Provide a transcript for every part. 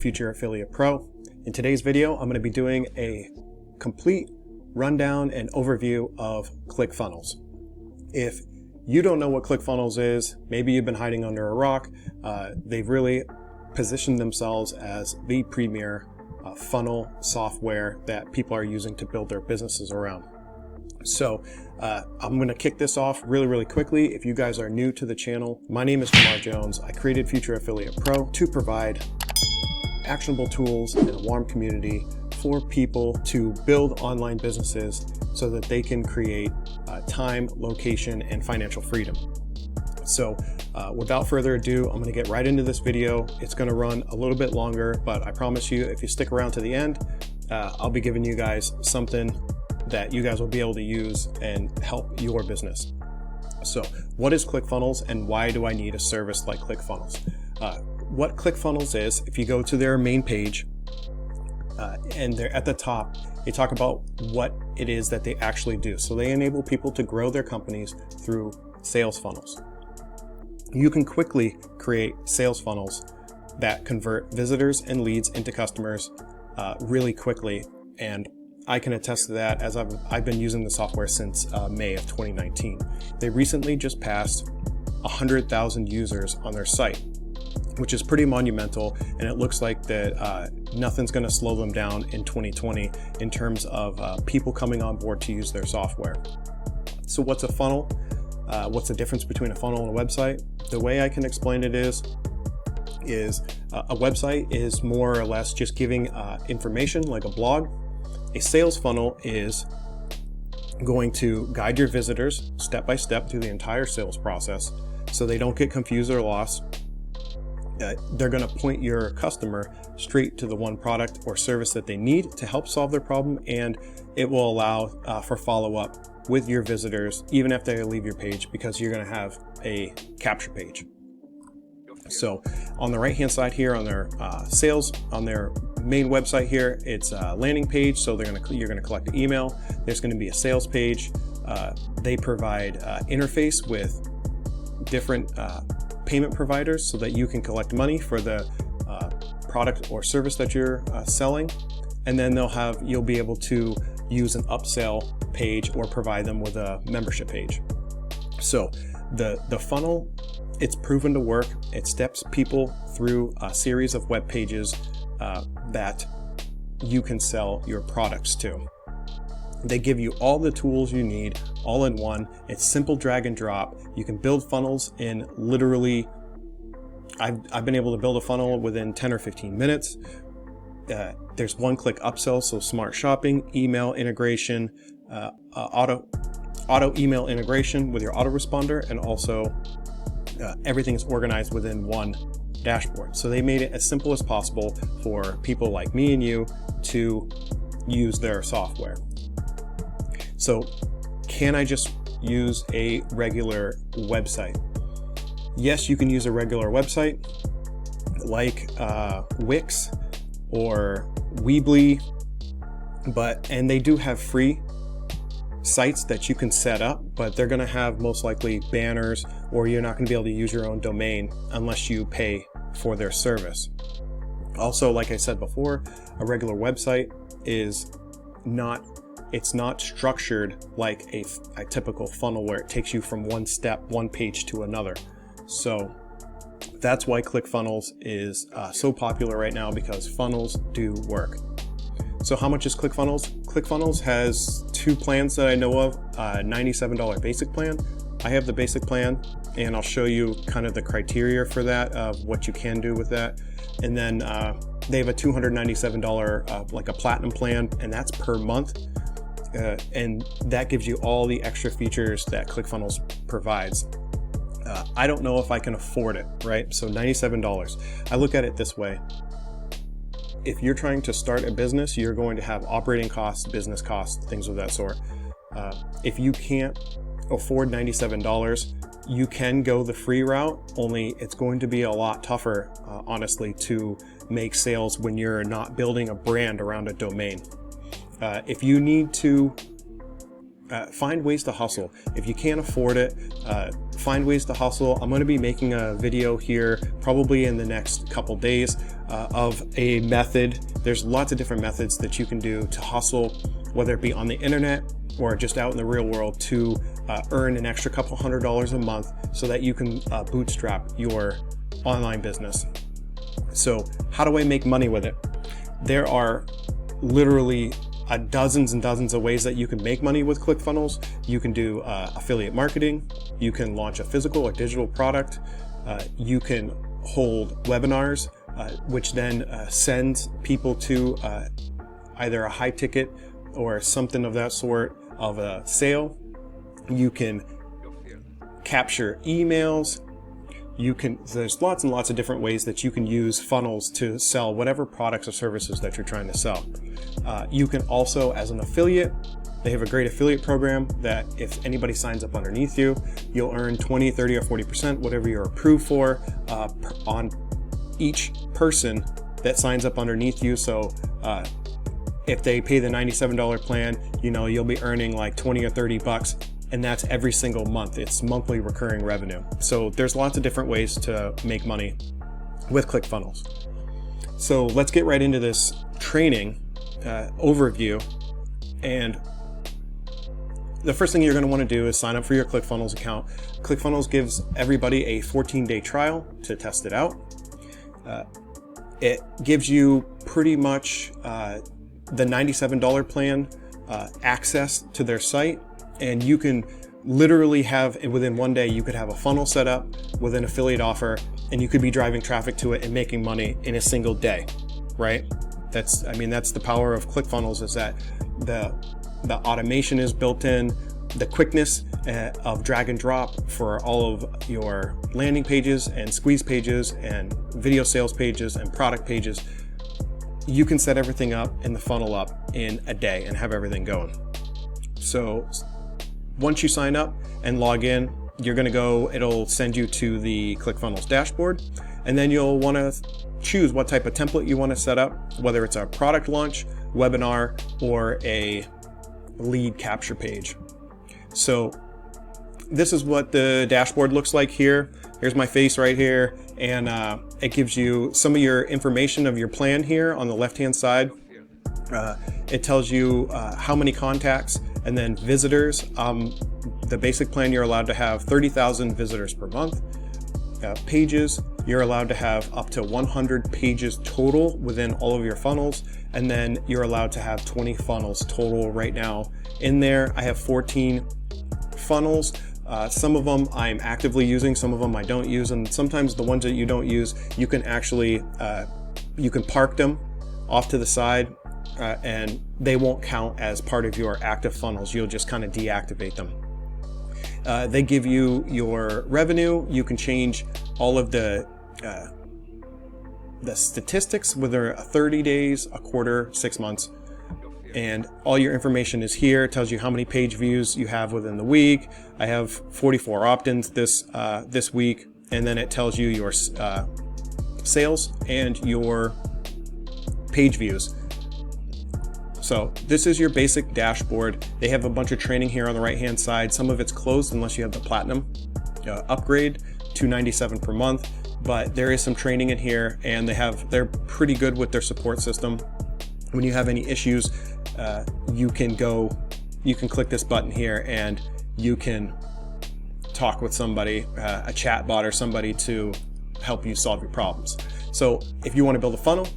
Future Affiliate Pro. In today's video, I'm going to be doing a complete rundown and overview of Clickfunnels. If you don't know what Clickfunnels is, maybe you've been hiding under a rock. They've really positioned themselves as the premier funnel software that people are using to build their businesses around. So I'm going to kick this off really quickly. If you guys are new to the channel, my name is Jamar Jones. I created Future Affiliate Pro to provide actionable tools and a warm community for people to build online businesses so that they can create time, location, and financial freedom. So without further ado, I'm going to get right into this video. It's going to run a little bit longer, but I promise you, if you stick around to the end, I'll be giving you guys something that you guys will be able to use and help your business. So what is Clickfunnels and why do I need a service like Clickfunnels? What Clickfunnels is, if you go to their main page and they're at the top, they talk about what it is that they actually do. So they enable people to grow their companies through sales funnels. You can quickly create sales funnels that convert visitors and leads into customers really quickly. And I can attest to that, as I've been using the software since May of 2019. They recently just passed 100,000 users on their site, which is pretty monumental, and it looks like that nothing's going to slow them down in 2020 in terms of people coming on board to use their software. So what's a funnel? What's the difference between a funnel and a website? The way I can explain it is a website is more or less just giving information like a blog. A sales funnel is going to guide your visitors step by step through the entire sales process so they don't get confused or lost. They're going to point your customer straight to the one product or service that they need to help solve their problem, and it will allow for follow-up with your visitors even if they leave your page, because you're going to have a capture page. So on the right hand side here on their sales, on their main website here, it's a landing page. So you're going to collect an email. There's going to be a sales page. They provide interface with different payment providers so that you can collect money for the product or service that you're selling. And then you'll be able to use an upsell page or provide them with a membership page. So the funnel, it's proven to work. It steps people through a series of web pages that you can sell your products to. They give you all the tools you need all in one. It's simple drag and drop. You can build funnels in literally, I've been able to build a funnel within 10 or 15 minutes. There's one-click upsell, so smart shopping, email integration, auto email integration with your autoresponder, and also everything is organized within one dashboard. So they made it as simple as possible for people like me and you to use their software. So can I just use a regular website? Yes, you can use a regular website like Wix or Weebly, and they do have free sites that you can set up, but they're going to have most likely banners, or you're not going to be able to use your own domain unless you pay for their service. Also, like I said before, a regular website is not structured like a typical funnel where it takes you from one page to another. So that's why Clickfunnels is so popular right now, because funnels do work. So how much is Clickfunnels? Clickfunnels has two plans that I know of, $97 basic plan. I have the basic plan, and I'll show you kind of the criteria for that, of what you can do with that. And then they have a $297 like a platinum plan, and that's per month. And that gives you all the extra features that Clickfunnels provides. I don't know if I can afford it, right? So $97. I look at it this way. If you're trying to start a business, you're going to have operating costs, business costs, things of that sort. If you can't afford $97, you can go the free route, only it's going to be a lot tougher, honestly, to make sales when you're not building a brand around a domain. If you need to find ways to hustle. If you can't afford it, find ways to hustle. I'm going to be making a video here probably in the next couple days of a method. There's lots of different methods that you can do to hustle, whether it be on the internet or just out in the real world, to earn an extra couple $100s a month so that you can bootstrap your online business. So how do I make money with it? There are literally dozens and dozens of ways that you can make money with ClickFunnels. You can do affiliate marketing. You can launch a physical or digital product. You can hold webinars, which then sends people to either a high ticket or something of that sort of a sale. You can capture emails. There's lots and lots of different ways that you can use funnels to sell whatever products or services that you're trying to sell. You can also, as an affiliate, they have a great affiliate program that if anybody signs up underneath you, you'll earn 20, 30, or 40%, whatever you're approved for, on each person that signs up underneath you. So if they pay the $97 plan, you'll be earning like 20 or 30 bucks. And that's every single month. It's monthly recurring revenue. So there's lots of different ways to make money with ClickFunnels. So let's get right into this training overview. And the first thing you're going to want to do is sign up for your ClickFunnels account. ClickFunnels gives everybody a 14-day trial to test it out. It gives you pretty much the $97 plan access to their site. And you can literally have, within one day, you could have a funnel set up with an affiliate offer, and you could be driving traffic to it and making money in a single day, right? That's the power of ClickFunnels, is that the automation is built in, the quickness of drag and drop for all of your landing pages and squeeze pages and video sales pages and product pages. You can set everything up in the funnel up in a day and have everything going. So once you sign up and log in, you're going to go, it'll send you to the ClickFunnels dashboard, and then you'll want to choose what type of template you want to set up, whether it's a product launch, webinar, or a lead capture page. So this is what the dashboard looks like here. Here's my face right here, and it gives you some of your information of your plan here on the left-hand side. It tells you how many contacts and then visitors. The basic plan, you're allowed to have 30,000 visitors per month. Pages, you're allowed to have up to 100 pages total within all of your funnels. And then you're allowed to have 20 funnels total right now. In there, I have 14 funnels. Some of them I'm actively using, some of them I don't use. And sometimes the ones that you don't use, you can actually, you can park them off to the side. And they won't count as part of your active funnels. You'll just kind of deactivate them. They give you your revenue. You can change all of the statistics, whether 30 days, a quarter, 6 months, and all your information is here. It tells you how many page views you have within the week. I have 44 opt-ins this week, and then it tells you your sales and your page views. So this is your basic dashboard. They have a bunch of training here on the right-hand side. Some of it's closed unless you have the platinum upgrade, $297 per month. But there is some training in here, and they're pretty good with their support system. When you have any issues, you can click this button here, and you can talk with somebody, a chat bot or somebody, to help you solve your problems. So if you want to build a funnel,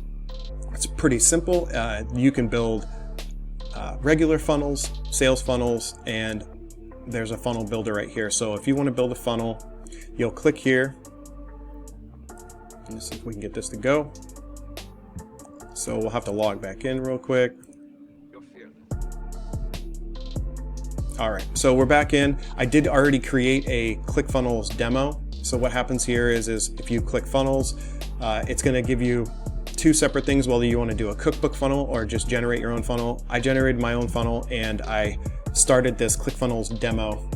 it's pretty simple. You can build regular funnels, sales funnels, and there's a funnel builder right here. So if you want to build a funnel, you'll click here. Let's see if we can get this to go. So we'll have to log back in real quick. All right, so we're back in. I did already create a ClickFunnels demo. So what happens here is if you click funnels, it's going to give you two separate things, whether you want to do a cookbook funnel or just generate your own funnel. I generated my own funnel, and I started this ClickFunnels demo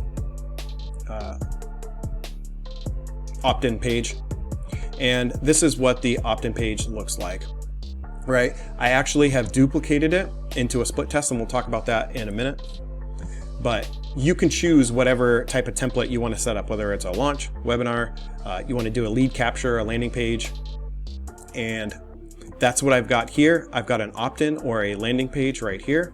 opt-in page. And this is what the opt-in page looks like, right? I actually have duplicated it into a split test, and we'll talk about that in a minute. but you can choose whatever type of template you want to set up, whether it's a launch, webinar, you want to do a lead capture, a landing page. And that's what I've got here. I've got an opt-in or a landing page right here.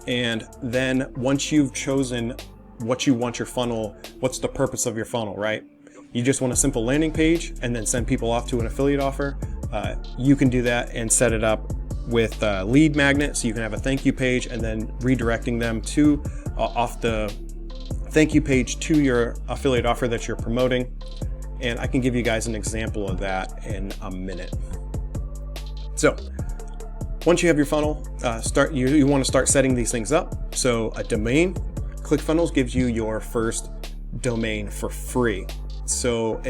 And then once you've chosen what you want your funnel, what's the purpose of your funnel, right? You just want a simple landing page and then send people off to an affiliate offer. You can do that and set it up with lead magnet, so you can have a thank you page and then redirecting them to off the thank you page to your affiliate offer that you're promoting. And I can give you guys an example of that in a minute. So once you have your funnel, you want to start setting these things up. So a domain, Clickfunnels gives you your first domain for free. So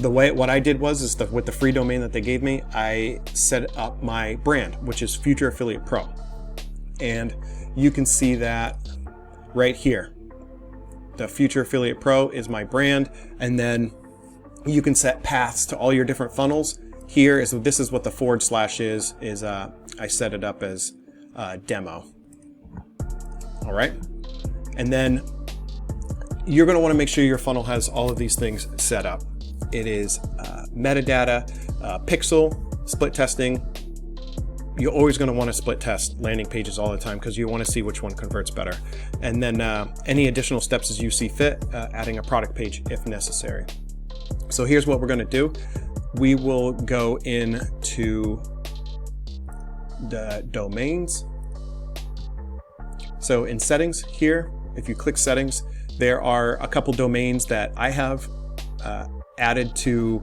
what I did was with the free domain that they gave me, I set up my brand, which is Future Affiliate Pro. And you can see that right here. The Future Affiliate Pro is my brand. And then you can set paths to all your different funnels. This is what the / is I set it up as demo. All right. And then you're going to want to make sure your funnel has all of these things set up. It is metadata, pixel, split testing. You're always going to want to split test landing pages all the time because you want to see which one converts better. And then any additional steps as you see fit, adding a product page if necessary. So here's what we're going to do. We will go into the domains. So in settings here, if you click settings, there are a couple domains that I have added to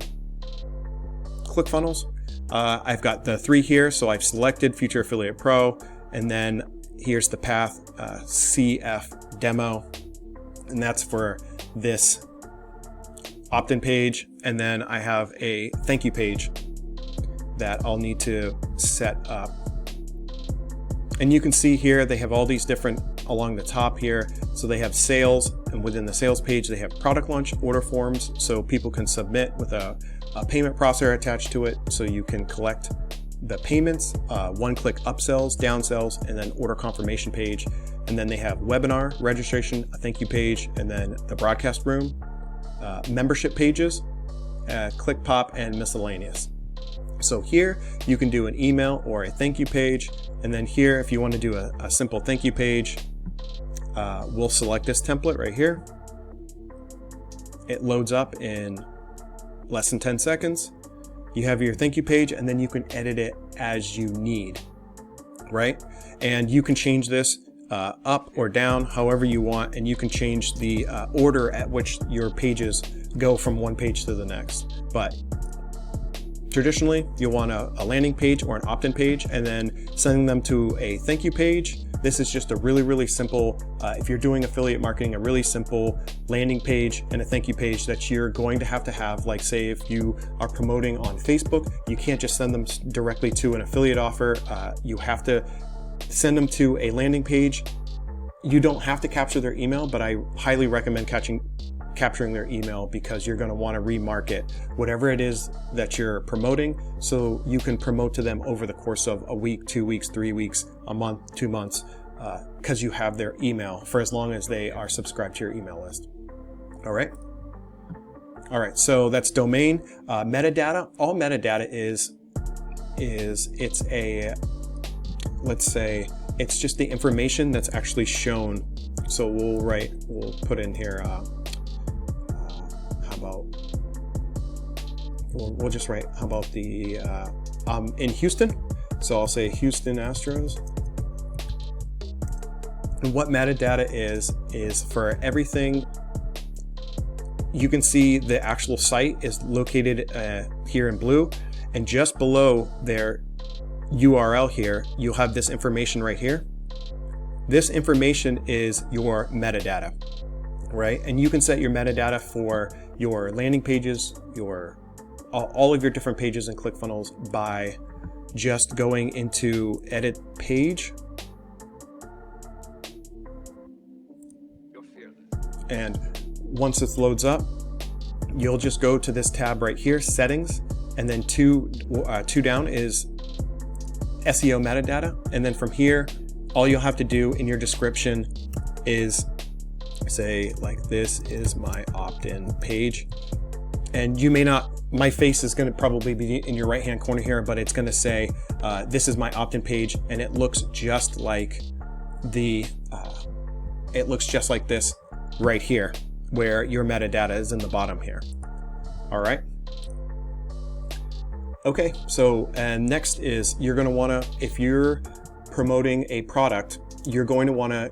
Clickfunnels. I've got the 3 here, so I've selected Future Affiliate Pro, and then here's the path, CF demo, and that's for this opt-in page. And then I have a thank you page that I'll need to set up. And you can see here, they have all these different along the top here. So they have sales, and within the sales page, they have product launch order forms. So people can submit with a payment processor attached to it. So you can collect the payments, one-click upsells, downsells, and then order confirmation page. And then they have webinar registration, a thank you page, and then the broadcast room, membership pages, click pop, and miscellaneous. So here you can do an email or a thank you page. And then here, if you want to do a simple thank you page, we'll select this template right here. It loads up in less than 10 seconds. You have your thank you page, and then you can edit it as you need, right? And you can change this up or down however you want, and you can change the order at which your pages go from one page to the next. But traditionally, you'll want a landing page or an opt-in page, and then sending them to a thank you page. This is just a really, really simple, if you're doing affiliate marketing, a really simple landing page and a thank you page that you're going to have. Like say if you are promoting on Facebook, you can't just send them directly to an affiliate offer. You have to send them to a landing page. You don't have to capture their email, but I highly recommend capturing their email, because you're going to want to remarket whatever it is that you're promoting, so you can promote to them over the course of a week, 2 weeks, 3 weeks, a month, 2 months, because you have their email for as long as they are subscribed to your email list. All right, so that's domain. Metadata. All metadata is it's a, let's say it's just the information that's actually shown. So we'll put in here, we'll just write, how about the, in Houston. So I'll say Houston Astros. And what metadata is for everything. You can see the actual site is located here in blue, and just below their URL here, you'll have this information right here. This information is your metadata, right? And you can set your metadata for your landing pages, all of your different pages in Clickfunnels by just going into edit page. And once this loads up, you'll just go to this tab right here, settings, and then two down is SEO metadata. And then from here, all you'll have to do in your description is say like, this is my opt-in page. And you may not, my face is going to probably be in your right hand corner here, but it's going to say, this is my opt-in page, and it looks just like it looks just like this right here, where your metadata is in the bottom here. All right. Okay, so and next is you're going to want to, if you're promoting a product, you're going to want to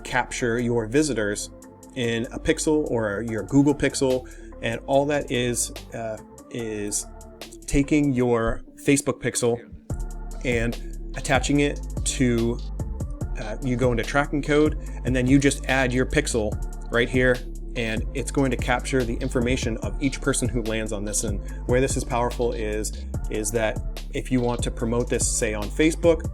capture your visitors in a pixel or your Google Pixel, and all that is taking your Facebook pixel and attaching it to, you go into tracking code, and then you just add your pixel right here, and it's going to capture the information of each person who lands on this. And where this is powerful is that if you want to promote this, say on Facebook,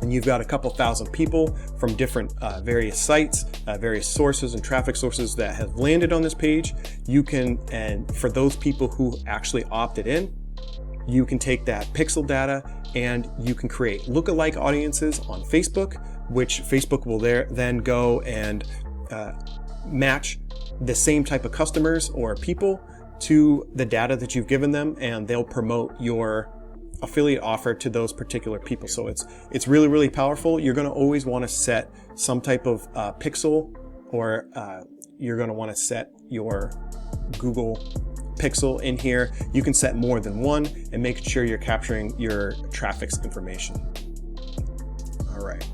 and you've got a couple thousand people from different various sites, various sources and traffic sources that have landed on this page, you can, and for those people who actually opted in, you can take that pixel data and you can create lookalike audiences on Facebook, which Facebook will then go and match the same type of customers or people to the data that you've given them, and they'll promote your affiliate offer to those particular people. So it's really, really powerful. You're going to always want to set some type of pixel, or you're going to want to set your Google Pixel in here. You can set more than one and make sure you're capturing your traffic's information. All right.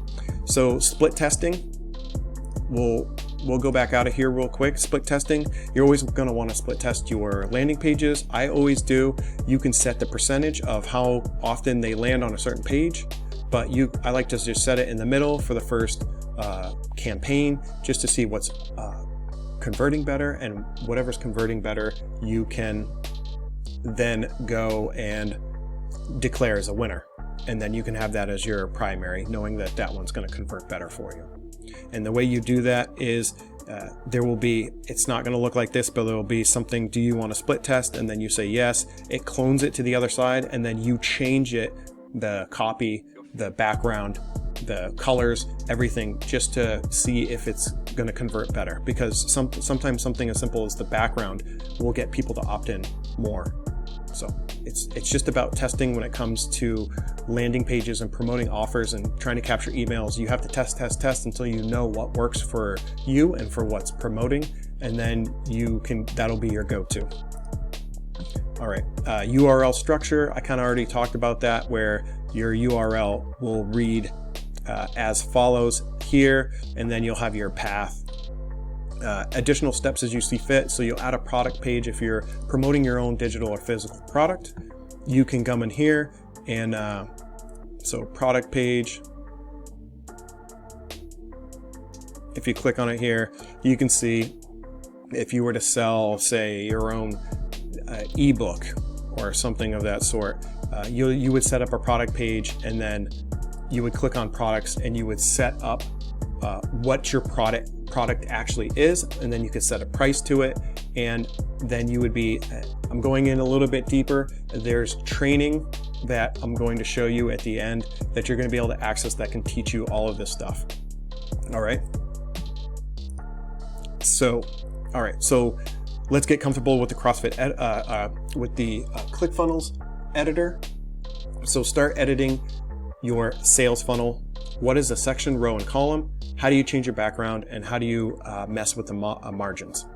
So split testing, we'll go back out of here real quick. Split testing, you're always going to want to split test your landing pages. I always do. You can set the percentage of how often they land on a certain page, but I like to just set it in the middle for the first campaign, just to see what's converting better, and whatever's converting better, you can then go and declare as a winner. And then you can have that as your primary, knowing that that one's going to convert better for you. And the way you do that is it's not going to look like this, but there will be something, do you want to split test? And then you say yes, it clones it to the other side, and then you change it, the copy, the background, the colors, everything, just to see if it's going to convert better. Because sometimes something as simple as the background will get people to opt in more. So it's just about testing when it comes to landing pages and promoting offers and trying to capture emails. You have to test until you know what works for you and for what's promoting, and then that'll be your go-to. All right, URL structure, I kind of already talked about that, where your URL will read as follows here, and then you'll have your path. Additional steps as you see fit. So you'll add a product page. If you're promoting your own digital or physical product, you can come in here and so product page. If you click on it here, you can see if you were to sell, say, your own ebook or something of that sort, you would set up a product page, and then you would click on products, and you would set up what your product actually is, and then you could set a price to it, and then you would be, I'm going in a little bit deeper, there's training that I'm going to show you at the end that you're going to be able to access that can teach you all of this stuff. All right, so let's get comfortable with the with the ClickFunnels editor. So start editing your sales funnel. What is a section, row, and column? How do you change your background, and how do you mess with the margins?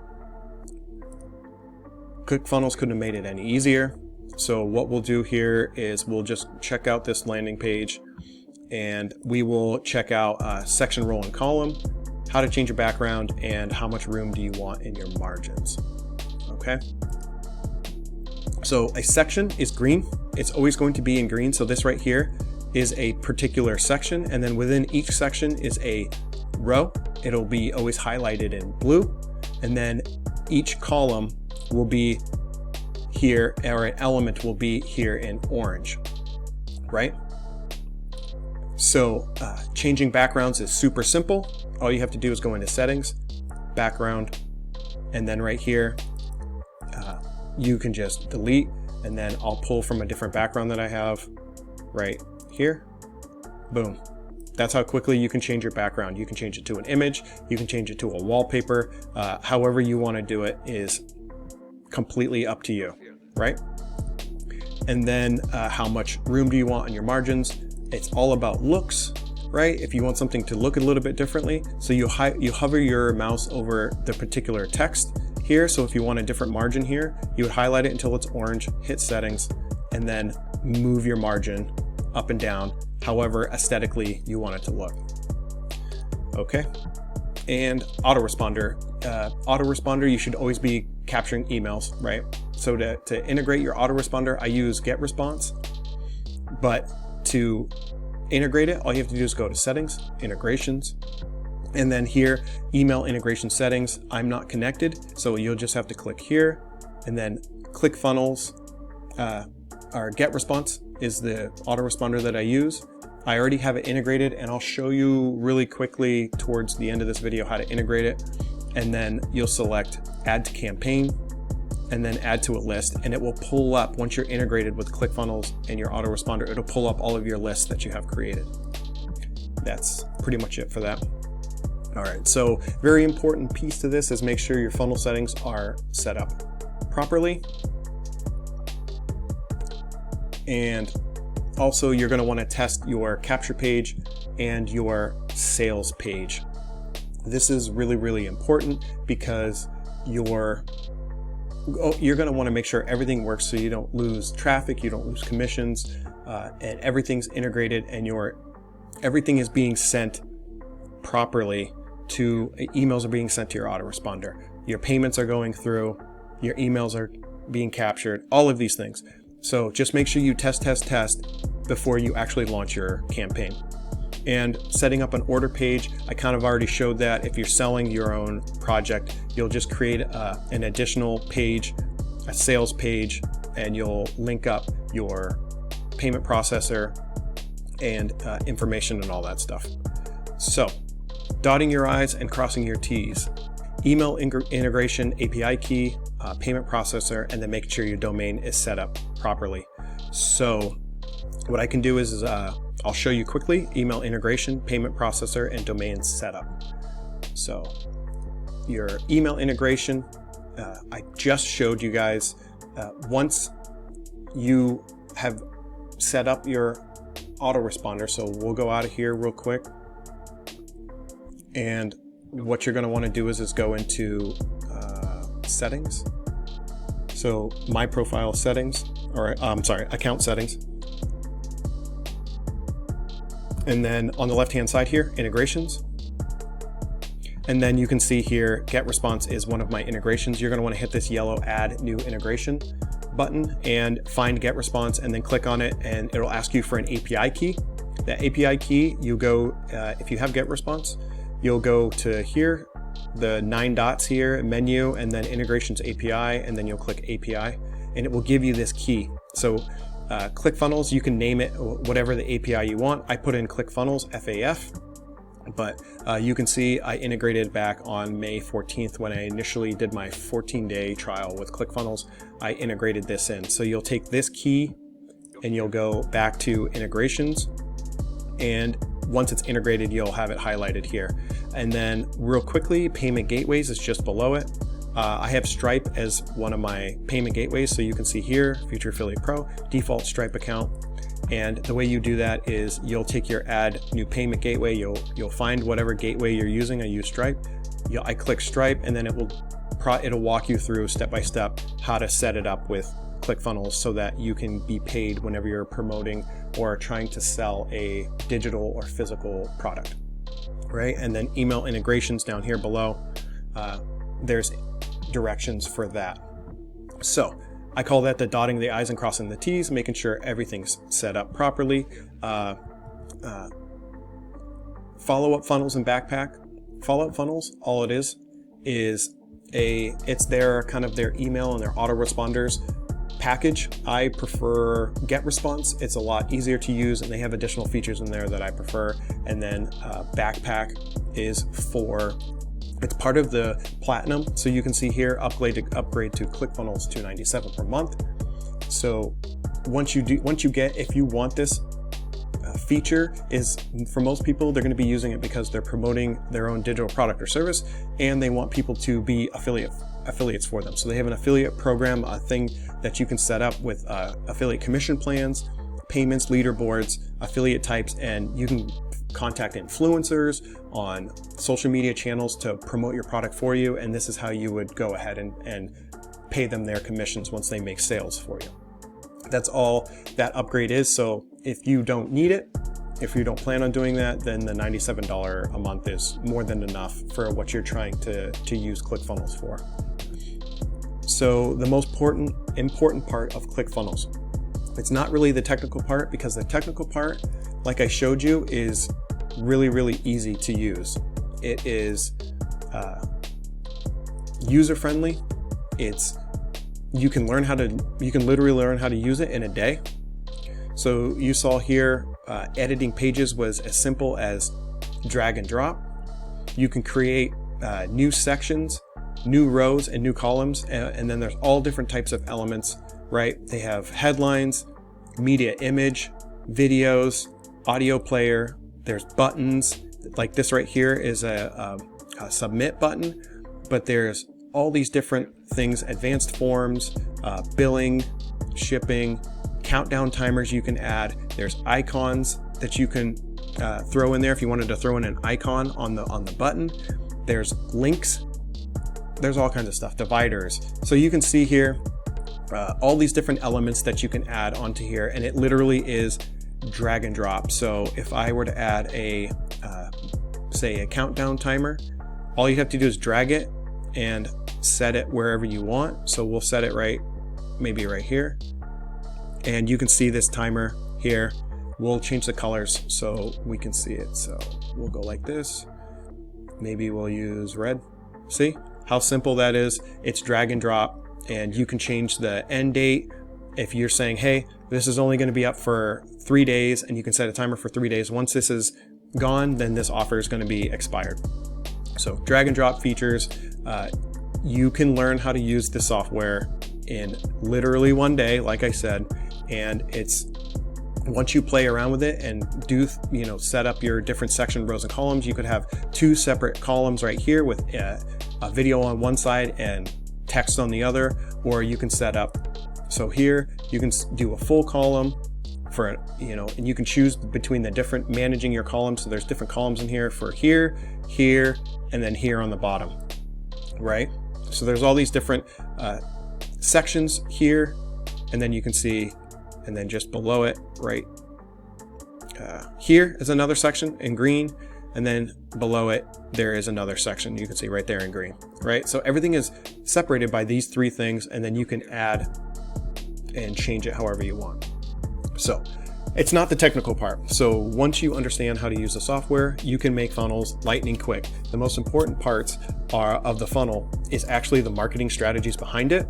ClickFunnels couldn't have made it any easier. So what we'll do here is we'll just check out this landing page, and we will check out section, row, and column, how to change your background, and how much room do you want in your margins. Okay. So a section is green. It's always going to be in green. So this right here is a particular section, and then within each section is a row. It'll be always highlighted in blue, and then each column will be here, or an element will be here in orange, right? So changing backgrounds is super simple. All you have to do is go into settings, background, and then right here you can just delete, and then I'll pull from a different background that I have right here. Boom. That's how quickly you can change your background. You can change it to an image, you can change it to a wallpaper. However you want to do it is completely up to you, right? And then how much room do you want on your margins? It's all about looks, right? If you want something to look a little bit differently, so you hover your mouse over the particular text here. So if you want a different margin here, you would highlight it until it's orange, hit settings, and then move your margin up and down, however aesthetically you want it to look. Okay. And autoresponder. Autoresponder, you should always be capturing emails, right? So to integrate your autoresponder, I use GetResponse, but to integrate it, all you have to do is go to settings, integrations, and then here, email integration settings. I'm not connected, so you'll just have to click here, and then Clickfunnels, or GetResponse is the autoresponder that I use. I already have it integrated, and I'll show you really quickly towards the end of this video how to integrate it. And then you'll select add to campaign and then add to a list, and it will pull up, once you're integrated with Clickfunnels and your autoresponder, it'll pull up all of your lists that you have created. That's pretty much it for that. All right, so very important piece to this is make sure your funnel settings are set up properly. And also you're going to want to test your capture page and your sales page. This is really, really important because you're going to want to make sure everything works so you don't lose traffic, you don't lose commissions, and everything's integrated and everything is being sent properly to emails are being sent to your autoresponder. Your payments are going through, your emails are being captured, all of these things. So just make sure you test before you actually launch your campaign. And setting up an order page, I kind of already showed that. If you're selling your own project, you'll just create an additional page, a sales page, and you'll link up your payment processor and information and all that stuff. So, dotting your I's and crossing your T's. Email integration, API key, payment processor, and then making sure your domain is set up properly. So what I can do is I'll show you quickly: email integration, payment processor, and domain setup. So your email integration, I just showed you guys. Once you have set up your autoresponder, so we'll go out of here real quick. And what you're going to want to do is go into settings. So my profile settings, or account settings. And then on the left-hand side here, integrations. And then you can see here, GetResponse is one of my integrations. You're going to want to hit this yellow Add New Integration button and find GetResponse, and then click on it, and it'll ask you for an API key. That API key, you go, if you have GetResponse, you'll go to here, the 9 dots here, menu, and then Integrations API, and then you'll click API, and it will give you this key. So Clickfunnels, you can name it whatever the API you want. I put in Clickfunnels, FAF, but you can see I integrated back on May 14th when I initially did my 14-day trial with Clickfunnels. I integrated this in. So you'll take this key and you'll go back to integrations, and once it's integrated, you'll have it highlighted here. And then real quickly, payment gateways is just below it. I have Stripe as one of my payment gateways. So you can see here, Future Affiliate Pro, default Stripe account. And the way you do that is you'll take your add new payment gateway. You'll find whatever gateway you're using. I use Stripe. I click Stripe, and then it'll walk you through step by step how to set it up with Clickfunnels so that you can be paid whenever you're promoting or trying to sell a digital or physical product, right? And then email integrations down here below. There's directions for that. So I call that the dotting the I's and crossing the T's, making sure everything's set up properly. FollowUp Funnels and Backpack. FollowUp Funnels, all it is it's their kind of their email and their autoresponders package. I prefer GetResponse. It's a lot easier to use, and they have additional features in there that I prefer. And then Backpack is it's part of the Platinum. So you can see here, upgrade to Clickfunnels $297 per month. So once you get, if you want this feature is, for most people, they're going to be using it because they're promoting their own digital product or service, and they want people to be affiliates for them. So they have an affiliate program, a thing that you can set up with affiliate commission plans, payments, leaderboards, affiliate types, and you can contact influencers on social media channels to promote your product for you. And this is how you would go ahead and pay them their commissions once they make sales for you. That's all that upgrade is. So if you don't need it, if you don't plan on doing that, then the $97 a month is more than enough for what you're trying to use ClickFunnels for. So the most important part of ClickFunnels, it's not really the technical part, because the technical part, like I showed you, is really easy to use. It is user-friendly. You can literally learn how to use it in a day. So you saw here, editing pages was as simple as drag and drop. You can create new sections, new rows, and new columns, and then there's all different types of elements, right? They have headlines, media image, videos, audio player. There's buttons, like this right here is a submit button, but there's all these different things, advanced forms, billing, shipping, countdown timers you can add. There's icons that you can throw in there if you wanted to throw in an icon on the button. There's links. There's all kinds of stuff, dividers. So you can see here all these different elements that you can add onto here, and it literally is drag and drop. So if I were to add say a countdown timer, all you have to do is drag it and set it wherever you want. So we'll set it maybe right here, and you can see this timer here. We'll change the colors so we can see it. So we'll go like this. Maybe we'll use red. See how simple that is? It's drag and drop, and you can change the end date. If you're saying, hey, this is only going to be up for 3 days, and you can set a timer for 3 days. Once this is gone, then this offer is going to be expired. So drag and drop features. You can learn how to use the software in literally one day, like I said, and once you play around with it and do, set up your different section rows and columns, you could have 2 separate columns right here with a video on one side and text on the other, or you can set up, so here you can do a full column for, and you can choose between the different managing your columns. So there's different columns in here for here, and then here on the bottom, right? So there's all these different sections here, and then you can see, and then just below it, right here is another section in green, and then below it there is another section you can see right there in green, right? So everything is separated by these 3 things, and then you can add and change it however you want. So it's not the technical part. So once you understand how to use the software, you can make funnels lightning quick. The most important parts of the funnel is actually the marketing strategies behind it.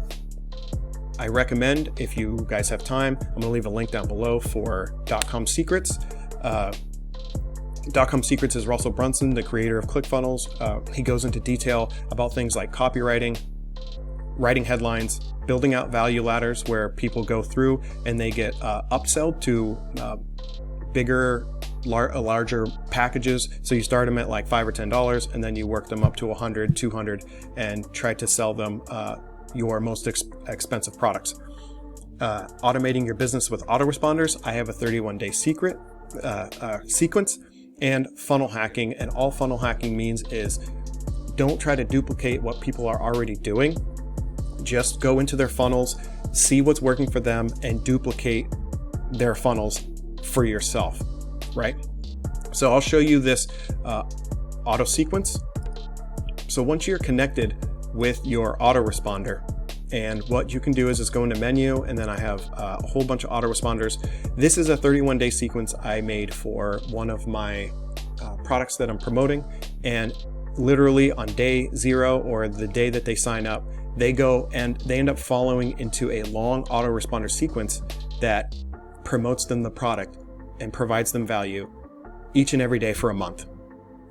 I recommend, if you guys have time, I'm going to leave a link down below for .com Secrets. .com Secrets is Russell Brunson, the creator of ClickFunnels. He goes into detail about things like copywriting, writing headlines, building out value ladders where people go through and they get upselled to larger packages. So you start them at like $5 or $10, and then you work them up to $100, $200, and try to sell them your most expensive products. Automating your business with autoresponders. I have a 31-day sequence, and funnel hacking. And all funnel hacking means is don't try to duplicate what people are already doing. Just go into their funnels, see what's working for them, and duplicate their funnels for yourself, right? So I'll show you this auto sequence. So once you're connected with your autoresponder, and what you can do is just go into menu, and then I have a whole bunch of autoresponders. This is a 31-day sequence I made for one of my products that I'm promoting, and literally on day 0 or the day that they sign up, they go and they end up following into a long autoresponder sequence that promotes them the product and provides them value each and every day for a month,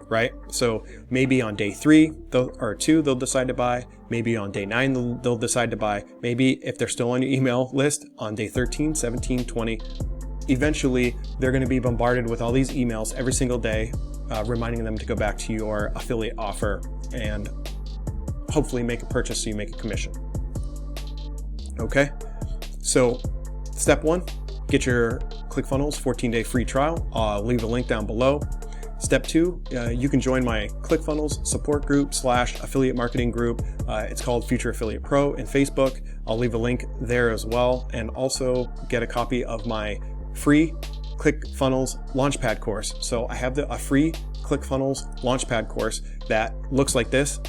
right? So maybe on day 3 or 2 they'll decide to buy. Maybe on day 9 they'll decide to buy. Maybe if they're still on your email list, on day 13, 17, 20, eventually they're going to be bombarded with all these emails every single day, reminding them to go back to your affiliate offer and hopefully make a purchase so you make a commission. Okay, so step 1, get your ClickFunnels 14-day free trial. I'll leave a link down below. Step 2, you can join my ClickFunnels support group / affiliate marketing group. It's called Future Affiliate Pro in Facebook. I'll leave a link there as well, and also get a copy of my free ClickFunnels Launchpad course. So I have a free ClickFunnels Launchpad course that looks like this.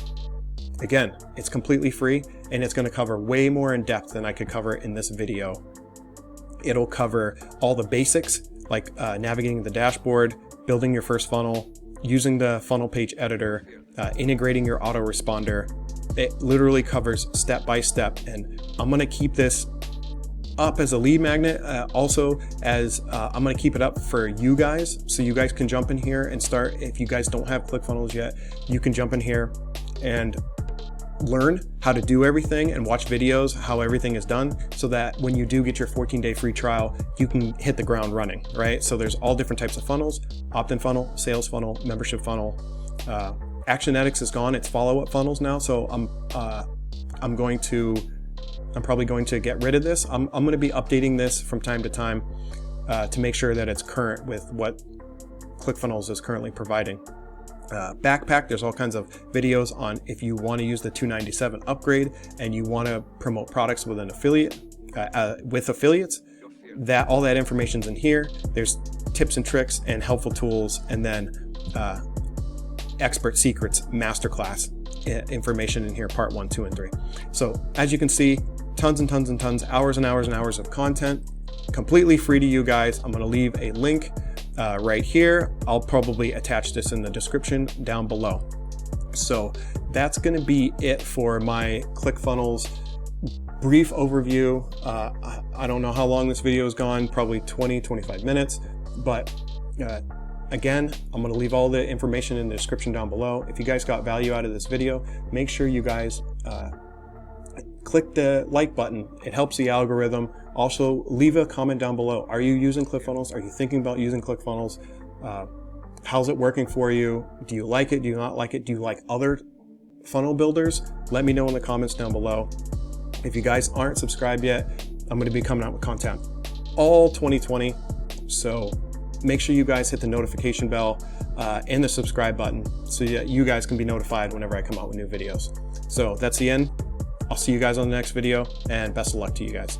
Again, it's completely free, and it's going to cover way more in depth than I could cover in this video. It'll cover all the basics, like navigating the dashboard, building your first funnel, using the funnel page editor, integrating your autoresponder. It literally covers step by step, and I'm going to keep this up as a lead magnet, also as I'm going to keep it up for you guys, so you guys can jump in here and start. If you guys don't have ClickFunnels yet, you can jump in here and learn how to do everything and watch videos how everything is done, so that when you do get your 14-day free trial, you can hit the ground running, right? So there's all different types of funnels: opt-in funnel, sales funnel, membership funnel. Actionetics is gone, it's FollowUp Funnels now. So I'm probably going to get rid of this. I'm going to be updating this from time to time to make sure that it's current with what ClickFunnels is currently providing. Backpack, there's all kinds of videos on if you want to use the $297 upgrade and you want to promote products with an affiliate, with affiliates. That all that information's in here. There's tips and tricks and helpful tools, and then expert secrets masterclass information in here, part 1, 2, and 3. So as you can see, tons and tons and tons, hours and hours and hours of content, completely free to you guys. I'm going to leave a link right here. I'll probably attach this in the description down below. So that's going to be it for my ClickFunnels brief overview. I don't know how long this video has gone, probably 20-25 minutes, but again, I'm going to leave all the information in the description down below. If you guys got value out of this video, make sure you guys click the like button. It helps the algorithm. Also, leave a comment down below. Are you using ClickFunnels? Are you thinking about using ClickFunnels? How's it working for you? Do you like it? Do you not like it? Do you like other funnel builders? Let me know in the comments down below. If you guys aren't subscribed yet, I'm going to be coming out with content all 2020. So make sure you guys hit the notification bell and the subscribe button so that you guys can be notified whenever I come out with new videos. So that's the end. I'll see you guys on the next video, and best of luck to you guys.